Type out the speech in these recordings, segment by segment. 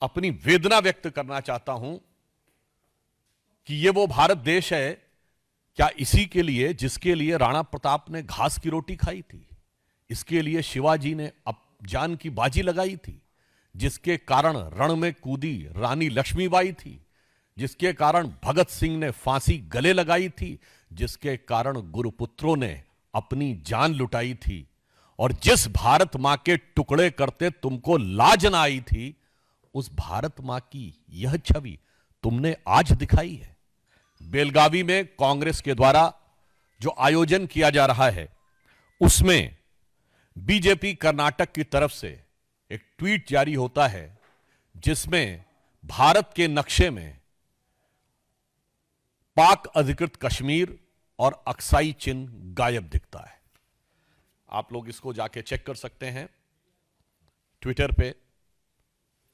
अपनी वेदना व्यक्त करना चाहता हूं कि ये वो भारत देश है क्या इसी के लिए जिसके लिए राणा प्रताप ने घास की रोटी खाई थी, इसके लिए शिवाजी ने जान की बाजी लगाई थी, जिसके कारण रण में कूदी रानी लक्ष्मीबाई थी, जिसके कारण भगत सिंह ने फांसी गले लगाई थी, जिसके कारण गुरुपुत्रों ने अपनी जान लुटाई थी, और जिस भारत मां के टुकड़े करते तुमको लाज ना आई थी, उस भारत मां की यह छवि तुमने आज दिखाई है। बेलगावी में कांग्रेस के द्वारा जो आयोजन किया जा रहा है उसमें बीजेपी कर्नाटक की तरफ से एक ट्वीट जारी होता है जिसमें भारत के नक्शे में पाक अधिकृत कश्मीर और अक्साई चिन्ह गायब दिखता है। आप लोग इसको जाके चेक कर सकते हैं ट्विटर पे।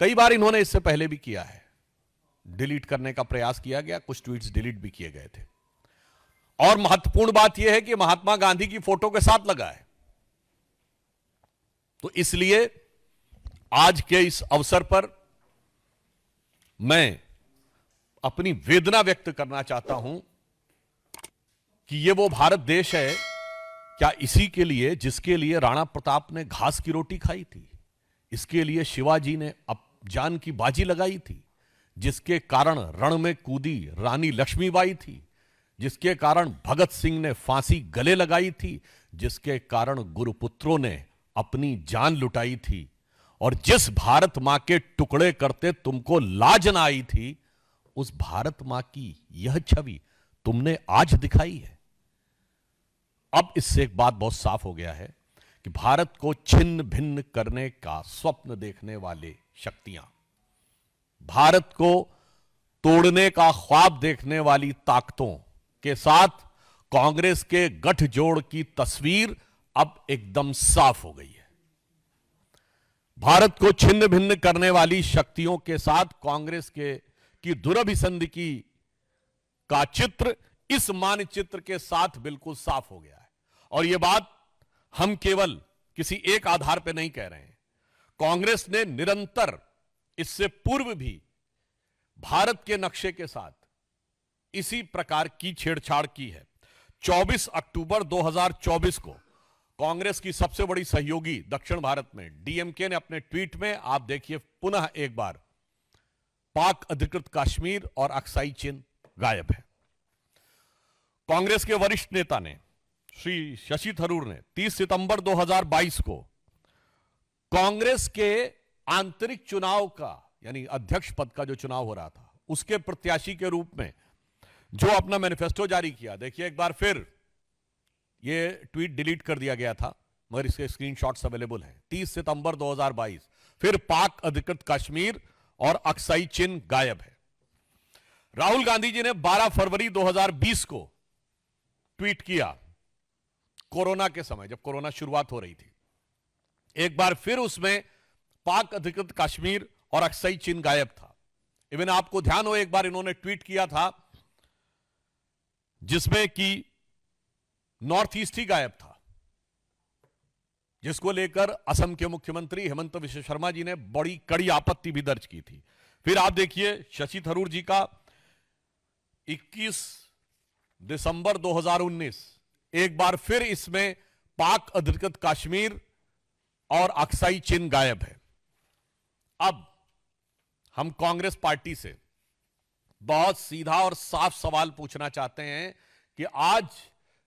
कई बार इन्होंने इससे पहले भी किया है, डिलीट करने का प्रयास किया गया, कुछ ट्वीट्स डिलीट भी किए गए थे। और महत्वपूर्ण बात यह है कि महात्मा गांधी की फोटो के साथ लगा है। तो इसलिए आज के इस अवसर पर मैं अपनी वेदना व्यक्त करना चाहता हूं कि यह वो भारत देश है क्या इसी के लिए जिसके लिए राणा प्रताप ने घास की रोटी खाई थी, इसके लिए शिवाजी ने जान की बाजी लगाई थी, जिसके कारण रण में कूदी रानी लक्ष्मीबाई थी, जिसके कारण भगत सिंह ने फांसी गले लगाई थी, जिसके कारण गुरुपुत्रों ने अपनी जान लुटाई थी, और जिस भारत मां के टुकड़े करते तुमको लाज ना आई थी, उस भारत मां की यह छवि तुमने आज दिखाई है। अब इससे एक बात बहुत साफ हो गया है कि भारत को छिन्न भिन्न करने का स्वप्न देखने वाले शक्तियां, भारत को तोड़ने का ख्वाब देखने वाली ताकतों के साथ कांग्रेस के गठजोड़ की तस्वीर अब एकदम साफ हो गई है। भारत को छिन्न भिन्न करने वाली शक्तियों के साथ कांग्रेस की दुरभिसंधि का चित्र इस मानचित्र के साथ बिल्कुल साफ हो गया है। और यह बात हम केवल किसी एक आधार पर नहीं कह रहे हैं, कांग्रेस ने निरंतर इससे पूर्व भी भारत के नक्शे के साथ इसी प्रकार की छेड़छाड़ की है। 24 अक्टूबर 2024 को कांग्रेस की सबसे बड़ी सहयोगी दक्षिण भारत में डीएमके ने अपने ट्वीट में, आप देखिए पुनः एक बार, पाक अधिकृत कश्मीर और अक्साई चिन्ह गायब है। कांग्रेस के वरिष्ठ नेता ने श्री शशि थरूर ने 30 सितंबर 2022 को कांग्रेस के आंतरिक चुनाव का, यानी अध्यक्ष पद का जो चुनाव हो रहा था, उसके प्रत्याशी के रूप में जो अपना मैनिफेस्टो जारी किया, देखिए एक बार फिर ये ट्वीट डिलीट कर दिया गया था मगर इसके स्क्रीनशॉट्स अवेलेबल हैं। 30 सितंबर 2022 फिर पाक अधिकृत कश्मीर और अक्साई चिन्ह गायब है। राहुल गांधी जी ने 12 फरवरी 2020 को ट्वीट किया, कोरोना के समय, जब कोरोना शुरुआत हो रही थी, एक बार फिर उसमें पाक अधिकृत कश्मीर और अक्साई चिन्ह गायब था। इवन आपको ध्यान हो, एक बार इन्होंने ट्वीट किया था जिसमें कि नॉर्थ ईस्ट ही गायब था, जिसको लेकर असम के मुख्यमंत्री हेमंत विश्व शर्मा जी ने बड़ी कड़ी आपत्ति भी दर्ज की थी। फिर आप देखिए शशि थरूर जी का 21 दिसंबर 2019, एक बार फिर इसमें पाक अधिकृत कश्मीर और अक्साई चिन्ह गायब है। अब हम कांग्रेस पार्टी से बहुत सीधा और साफ सवाल पूछना चाहते हैं कि आज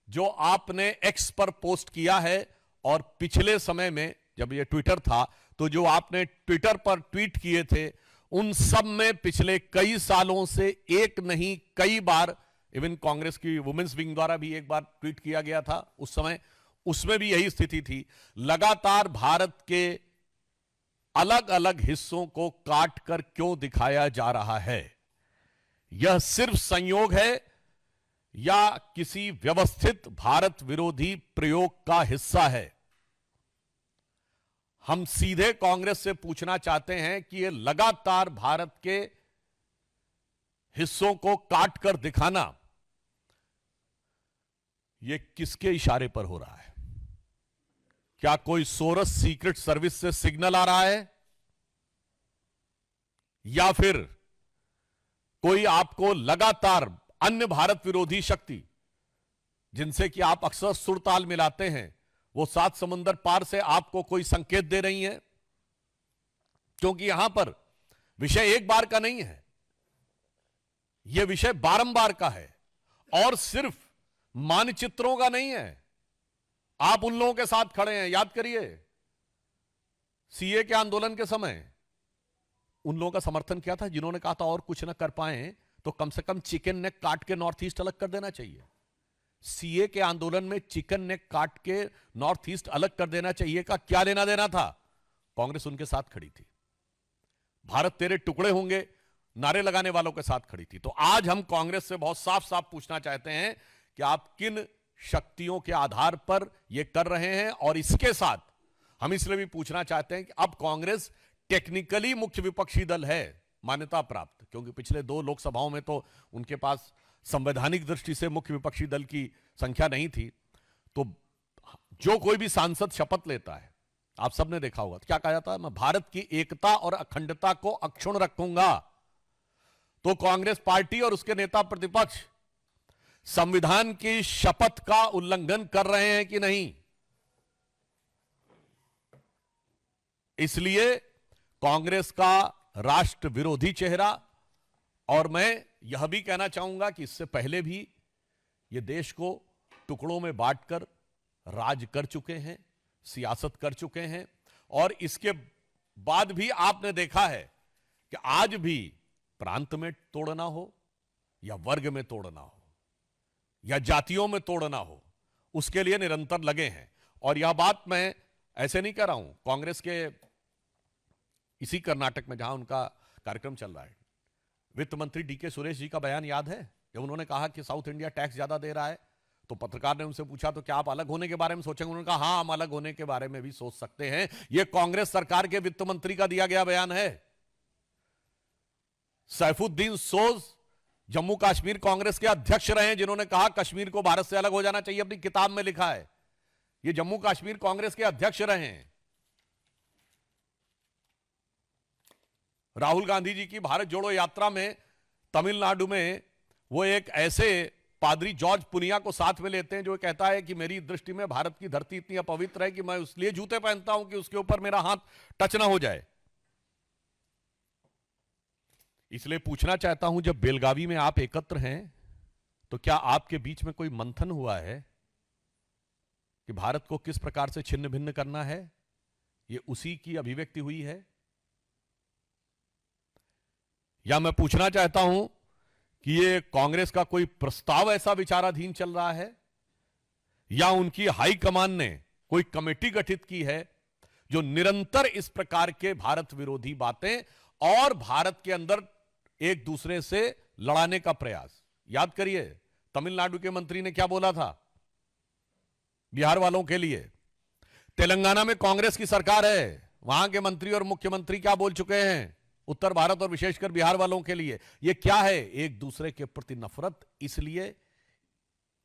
जो आपने एक्स पर पोस्ट किया है और पिछले समय में जब ये ट्विटर था तो जो आपने ट्विटर पर ट्वीट किए थे, उन सब में पिछले कई सालों से एक नहीं कई बार, इवन कांग्रेस की वुमेन्स विंग द्वारा भी एक बार ट्वीट किया गया था उस समय, उसमें भी यही स्थिति थी। लगातार भारत के अलग अलग हिस्सों को काट कर क्यों दिखाया जा रहा है? यह सिर्फ संयोग है या किसी व्यवस्थित भारत विरोधी प्रयोग का हिस्सा है? हम सीधे कांग्रेस से पूछना चाहते हैं कि यह लगातार भारत के हिस्सों को काट कर दिखाना, यह किसके इशारे पर हो रहा है? क्या कोई सोरस सीक्रेट सर्विस से सिग्नल आ रहा है? या फिर कोई आपको लगातार अन्य भारत विरोधी शक्ति जिनसे कि आप अक्सर सुरताल मिलाते हैं, वो 7 समुंदर पार से आपको कोई संकेत दे रही हैं? क्योंकि यहां पर विषय एक बार का नहीं है, यह विषय बारंबार का है और सिर्फ मानचित्रों का नहीं है। आप उन लोगों के साथ खड़े हैं, याद करिए सीए के आंदोलन के समय उन लोगों का समर्थन किया था जिन्होंने कहा था और कुछ ना कर पाए तो कम से कम चिकन नेक काट के नॉर्थ ईस्ट अलग कर देना चाहिए। सीए के आंदोलन में चिकन नेक काट के नॉर्थ ईस्ट अलग कर देना चाहिए का क्या लेना देना था? कांग्रेस उनके साथ खड़ी थी। भारत तेरे टुकड़े होंगे नारे लगाने वालों के साथ खड़ी थी। तो आज हम कांग्रेस से बहुत साफ साफ पूछना चाहते हैं कि आप किन शक्तियों के आधार पर यह कर रहे हैं, और इसके साथ हम इसलिए भी पूछना चाहते हैं कि अब कांग्रेस टेक्निकली मुख्य विपक्षी दल है, मान्यता प्राप्त, क्योंकि पिछले 2 लोकसभाओं में तो उनके पास संवैधानिक दृष्टि से मुख्य विपक्षी दल की संख्या नहीं थी। तो जो कोई भी सांसद शपथ लेता है, आप सबने देखा होगा क्या कहा जाता है, मैं भारत की एकता और अखंडता को अक्षुण्ण रखूंगा। तो कांग्रेस पार्टी और उसके नेता प्रतिपक्ष संविधान की शपथ का उल्लंघन कर रहे हैं कि नहीं? इसलिए कांग्रेस का राष्ट्र विरोधी चेहरा, और मैं यह भी कहना चाहूंगा कि इससे पहले भी ये देश को टुकड़ों में बांटकर राज कर चुके हैं, सियासत कर चुके हैं, और इसके बाद भी आपने देखा है कि आज भी प्रांत में तोड़ना हो या वर्ग में तोड़ना हो या जातियों में तोड़ना हो, उसके लिए निरंतर लगे हैं। और यह बात मैं ऐसे नहीं कह रहा हूं, कांग्रेस के इसी कर्नाटक में जहां उनका कार्यक्रम चल रहा है, वित्त मंत्री डीके सुरेश जी का बयान याद है जब उन्होंने कहा कि साउथ इंडिया टैक्स ज्यादा दे रहा है, तो पत्रकार ने उनसे पूछा तो क्या आप अलग होने के बारे में सोचेंगे? उन्होंने कहा हां, हम अलग होने के बारे में भी सोच सकते हैं। यह कांग्रेस सरकार के वित्त मंत्री का दिया गया बयान है। सैफुद्दीन सोज जम्मू कश्मीर कांग्रेस के अध्यक्ष रहे हैं, जिन्होंने कहा कश्मीर को भारत से अलग हो जाना चाहिए, अपनी किताब में लिखा है। ये जम्मू कश्मीर कांग्रेस के अध्यक्ष रहे हैं। राहुल गांधी जी की भारत जोड़ो यात्रा में तमिलनाडु में वो एक ऐसे पादरी जॉर्ज पुनिया को साथ में लेते हैं जो कहता है कि मेरी दृष्टि में भारत की धरती इतनी अपवित्र है कि मैं उसलिए जूते पहनता हूं कि उसके ऊपर मेरा हाथ टच ना हो जाए। इसलिए पूछना चाहता हूं, जब बेलगावी में आप एकत्र हैं तो क्या आपके बीच में कोई मंथन हुआ है कि भारत को किस प्रकार से छिन्न भिन्न करना है? यह उसी की अभिव्यक्ति हुई है? या मैं पूछना चाहता हूं कि ये कांग्रेस का कोई प्रस्ताव ऐसा विचाराधीन चल रहा है, या उनकी हाईकमान ने कोई कमेटी गठित की है जो निरंतर इस प्रकार के भारत विरोधी बातें और भारत के अंदर एक दूसरे से लड़ाने का प्रयास? याद करिए तमिलनाडु के मंत्री ने क्या बोला था बिहार वालों के लिए। तेलंगाना में कांग्रेस की सरकार है, वहां के मंत्री और मुख्यमंत्री क्या बोल चुके हैं उत्तर भारत और विशेषकर बिहार वालों के लिए? यह क्या है? एक दूसरे के प्रति नफरत। इसलिए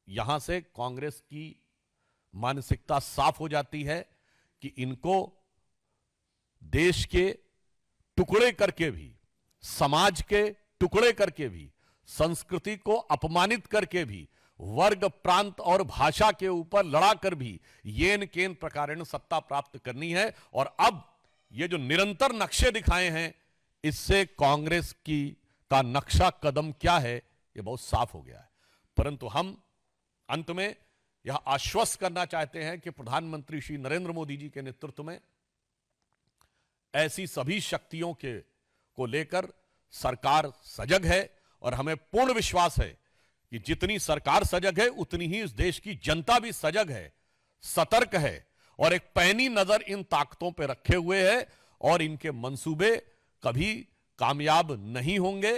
यहां से कांग्रेस की मानसिकता साफ हो जाती है कि इनको देश के टुकड़े करके भी, समाज के टुकड़े करके भी, संस्कृति को अपमानित करके भी, वर्ग प्रांत और भाषा के ऊपर लड़ाकर भी येन केन प्रकारेण सत्ता प्राप्त करनी है। और अब ये जो निरंतर नक्शे दिखाए हैं, इससे कांग्रेस की का नक्शा कदम क्या है यह बहुत साफ हो गया है। परंतु हम अंत में यह आश्वस्त करना चाहते हैं कि प्रधानमंत्री श्री नरेंद्र मोदी जी के नेतृत्व में ऐसी सभी शक्तियों को लेकर सरकार सजग है, और हमें पूर्ण विश्वास है कि जितनी सरकार सजग है उतनी ही इस देश की जनता भी सजग है, सतर्क है, और एक पैनी नजर इन ताकतों पर रखे हुए है, और इनके मंसूबे कभी कामयाब नहीं होंगे।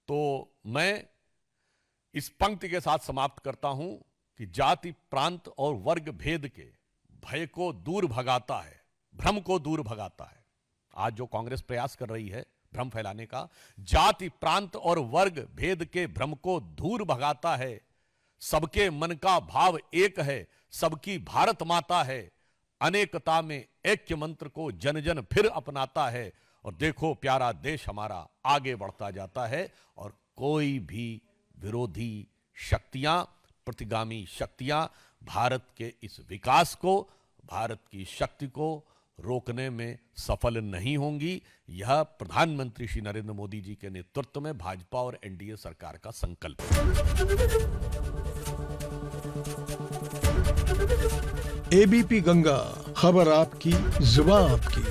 तो मैं इस पंक्ति के साथ समाप्त करता हूं कि जाति प्रांत और वर्ग भेद के भय को दूर भगाता है, भ्रम को दूर भगाता है। आज जो कांग्रेस प्रयास कर रही है भ्रम फैलाने का, जाति प्रांत और वर्ग भेद के भ्रम को दूर भगाता है। सबके मन का भाव एक है, सबकी भारत माता है, अनेकता में ऐक्य मंत्र को जन जन फिर अपनाता है, और देखो प्यारा देश हमारा आगे बढ़ता जाता है और कोई भी विरोधी शक्तियां, प्रतिगामी शक्तियां भारत के इस विकास को, भारत की शक्ति को रोकने में सफल नहीं होंगी। यह प्रधानमंत्री श्री नरेंद्र मोदी जी के नेतृत्व में भाजपा और एनडीए सरकार का संकल्प है। एबीपी गंगा, खबर आपकी, जुबान आपकी।